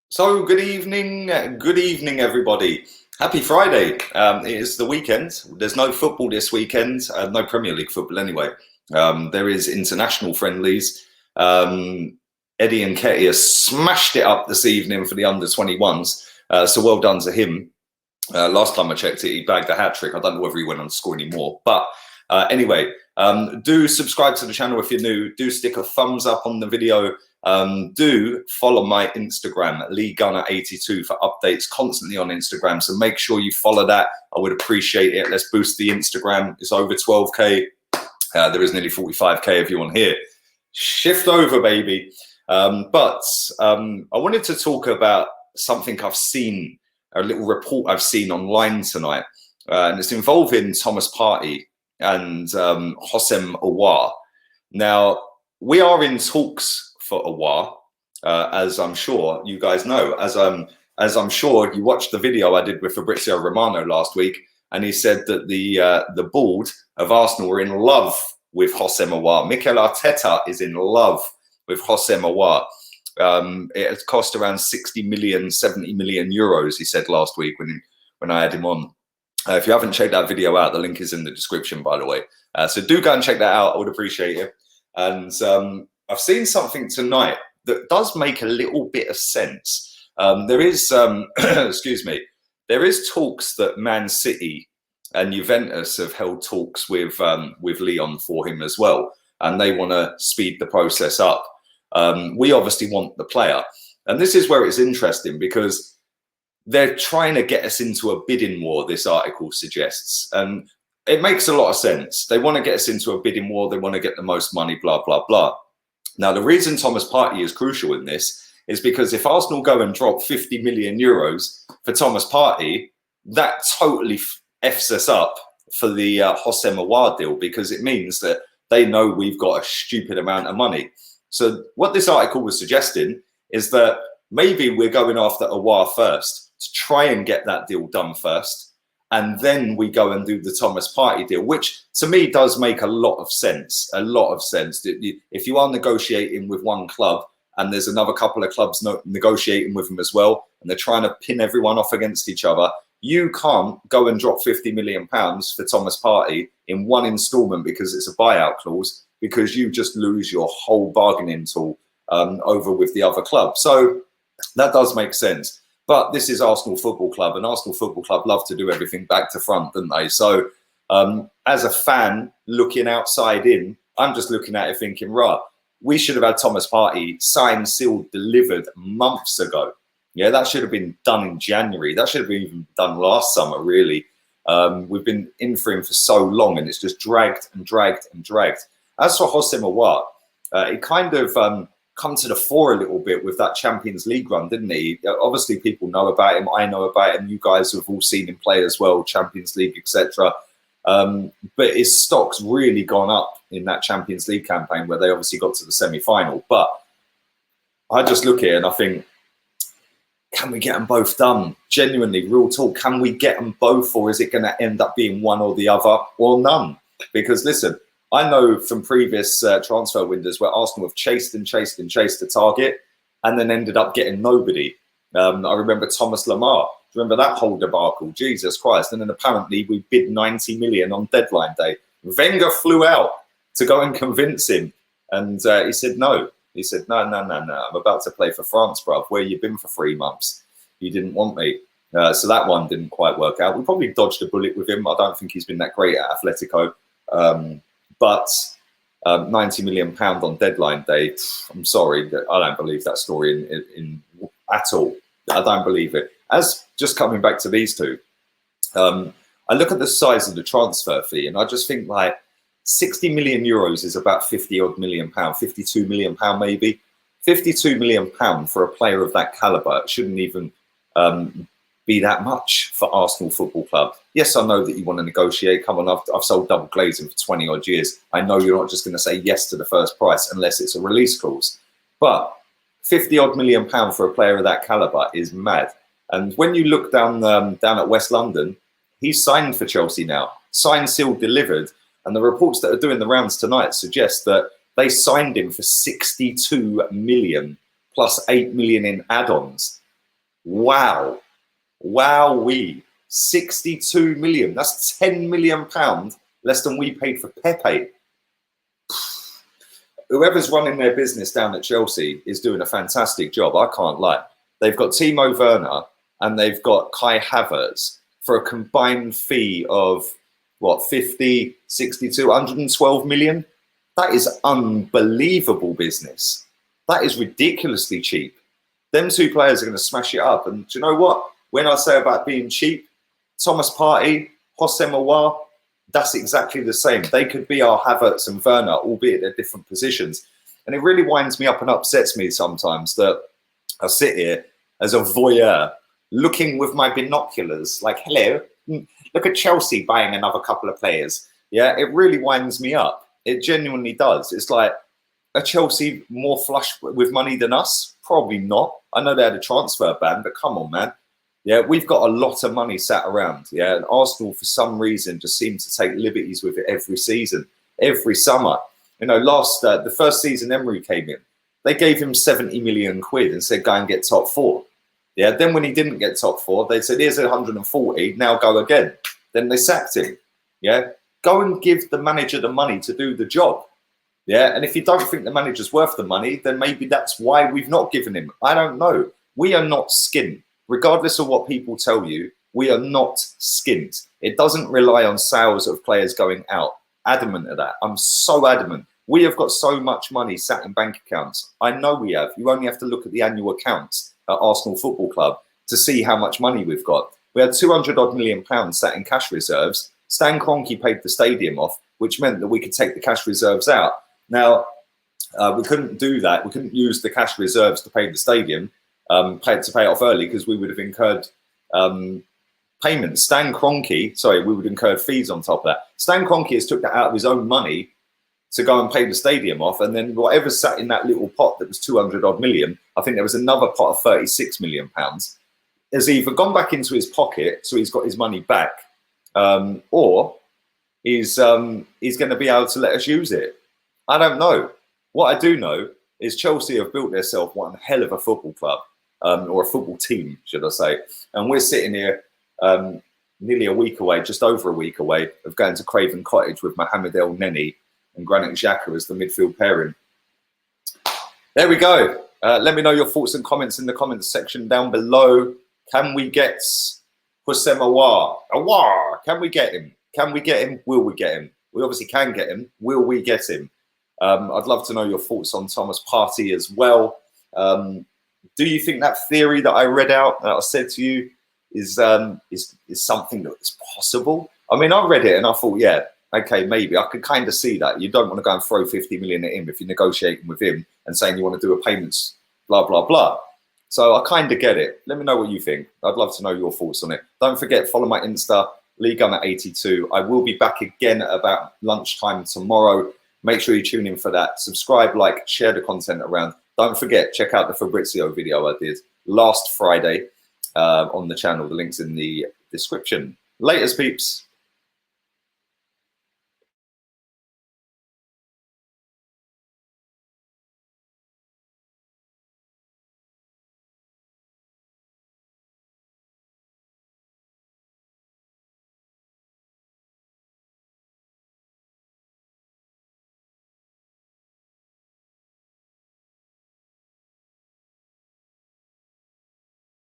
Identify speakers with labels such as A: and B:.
A: So good evening, everybody. Happy Friday. It is the weekend. There's no football this weekend, no Premier League football anyway. There is international friendlies. Eddie and Ketty has smashed it up this evening for the under-21s. So well done to him. Last time I checked it, he bagged a hat-trick. I don't know whether he went on to score any more. But anyway, do subscribe to the channel if you're new. Do stick a thumbs up on the video. Do follow my Instagram, LeeGunner82, for updates constantly on Instagram. So make sure you follow that. I would appreciate it. Let's boost the Instagram. It's over 12K. There is nearly 45K if you want here. Shift over, baby. But I wanted to talk about something I've seen, a little report I've seen online tonight. And it's involving Thomas Partey and Houssem Aouar. Now, we are in talks for Aouar, as I'm sure you guys know. As I'm sure you watched the video I did with Fabrizio Romano last week, and he said that the board of Arsenal were in love with Houssem Aouar. Mikel Arteta is in love with Houssem Aouar. It has cost around 60 million, 70 million euros, he said last week when I had him on. If you haven't checked that video out, the link is in the description, by the way. So do go and check that out. I would appreciate it. And I've seen something tonight that does make a little bit of sense. There is, excuse me, there is talks that Man City and Juventus have held talks with Lyon for him as well, and they want to speed the process up. We obviously want the player, and this is where it's interesting because they're trying to get us into a bidding war, this article suggests, and it makes a lot of sense. They want to get us into a bidding war. They want to get the most money, blah, blah, blah. Now, the reason Thomas Partey is crucial in this is because if Arsenal go and drop 50 million euros for Thomas Partey, that totally F's us up for the Houssem Aouar deal, because it means that they know we've got a stupid amount of money. So what this article was suggesting is that maybe we're going after Aouar first to try and get that deal done first. And then we go and do the Thomas Partey deal, which to me does make a lot of sense. A lot of sense. If you are negotiating with one club and there's another couple of clubs negotiating with them as well, and they're trying to pin everyone off against each other, you can't go and drop £50 million for Thomas Partey in one instalment because it's a buyout clause, because you just lose your whole bargaining tool over with the other club. So that does make sense. But this is Arsenal Football Club, and Arsenal Football Club love to do everything back to front, don't they? So as a fan looking outside in, I'm just looking at it thinking, right, we should have had Thomas Partey signed, sealed, delivered months ago. Yeah, that should have been done in January. That should have been even done last summer, really. We've been in for him for so long, and it's just dragged and dragged and dragged. As for Houssem Aouar, it kind of come to the fore a little bit with that Champions League run, didn't he? Obviously, people know about him. I know about him. You guys have all seen him play as well, Champions League, etc. But his stock's really gone up in that Champions League campaign, where they obviously got to the semi-final. But I just look here and I think, can we get them both done? Genuinely, real talk, can we get them both, or is it going to end up being one or the other, or none? Because listen, I know from previous transfer windows where Arsenal have chased and chased and chased the target and then ended up getting nobody. I remember Thomas Lemar. Remember that whole debacle? Jesus Christ. And then apparently we bid 90 million on deadline day. Wenger flew out to go and convince him. And he said, no. He said, no. I'm about to play for France, bruv. Where you been for 3 months? You didn't want me. So that one didn't quite work out. We probably dodged a bullet with him. I don't think he's been that great at Atletico. But £90 million on deadline day, I'm sorry, I don't believe that story in at all. I don't believe it. As just coming back to these two, I look at the size of the transfer fee and I just think like 60 million euros is about 50 odd million pound, 52 million pound maybe. 52 million pound for a player of that caliber shouldn't even be that much for Arsenal Football Club. Yes, I know that you want to negotiate. Come on, I've sold double glazing for 20 odd years. I know you're not just going to say yes to the first price unless it's a release clause. But 50 odd million pound for a player of that caliber is mad. And when you look down at West London, he's signed for Chelsea now. Signed, sealed, delivered. And the reports that are doing the rounds tonight suggest that they signed him for 62 million plus 8 million in add-ons. Wow. Wowee. 62 million. That's 10 million pounds less than we paid for Pepe. Whoever's running their business down at Chelsea is doing a fantastic job. I can't lie. They've got Timo Werner and they've got Kai Havertz for a combined fee of what, 50, 62, 112 million? That is unbelievable business. That is ridiculously cheap. Them two players are going to smash it up. And do you know what? When I say about being cheap, Thomas Partey, Hossein Aouar, that's exactly the same. They could be our Havertz and Werner, albeit at different positions. And it really winds me up and upsets me sometimes that I sit here as a voyeur, looking with my binoculars, like, hello, look at Chelsea buying another couple of players. Yeah, it really winds me up. It genuinely does. It's like, are Chelsea more flush with money than us? Probably not. I know they had a transfer ban, but come on, man. Yeah, we've got a lot of money sat around. Yeah, and Arsenal, for some reason, just seem to take liberties with it every season, every summer. You know, the first season Emery came in, they gave him 70 million quid and said, go and get top four. Yeah, then when he didn't get top four, they said, here's 140, now go again. Then they sacked him. Yeah, go and give the manager the money to do the job. Yeah, and if you don't think the manager's worth the money, then maybe that's why we've not given him. I don't know. We are not skint. Regardless of what people tell you, we are not skint. It doesn't rely on sales of players going out. Adamant of that. I'm so adamant. We have got so much money sat in bank accounts. I know we have. You only have to look at the annual accounts at Arsenal Football Club to see how much money we've got. We had 200 odd million pounds sat in cash reserves. Stan Kroenke paid the stadium off, which meant that we could take the cash reserves out. Now, we couldn't do that. We couldn't use the cash reserves to pay the stadium, to pay it off early, because we would have incurred payments. Stan Kroenke, sorry, we would have incurred fees on top of that. Stan Kroenke has took that out of his own money to go and pay the stadium off, and then whatever sat in that little pot that was 200 odd million, I think there was another pot of 36 million pounds, has either gone back into his pocket, so he's got his money back, or he's going to be able to let us use it. I don't know. What I do know is Chelsea have built themselves one hell of a football club, or a football team, should I say. And we're sitting here nearly a week away, just over a week away, of going to Craven Cottage with Mohamed El Neni and Granit Xhaka as the midfield pairing. There we go. Let me know your thoughts and comments in the comments section down below. Can we get Hossein Aouar? Aouar, can we get him? Can we get him? Will we get him? We obviously can get him. Will we get him? I'd love to know your thoughts on Thomas Partey as well. Do you think that theory that I read out, that I said to you, is something that's possible? I mean, I read it and I thought, yeah, okay, maybe. I could kind of see that. You don't want to go and throw 50 million at him if you're negotiating with him and saying you want to do a payments, blah, blah, blah. So I kind of get it. Let me know what you think. I'd love to know your thoughts on it. Don't forget, follow my Insta, LeeGunner82. I will be back again at about lunchtime tomorrow. Make sure you tune in for that. Subscribe, like, share the content around. Don't forget, check out the Fabrizio video I did last Friday on the channel. The link's in the description. Laters, peeps.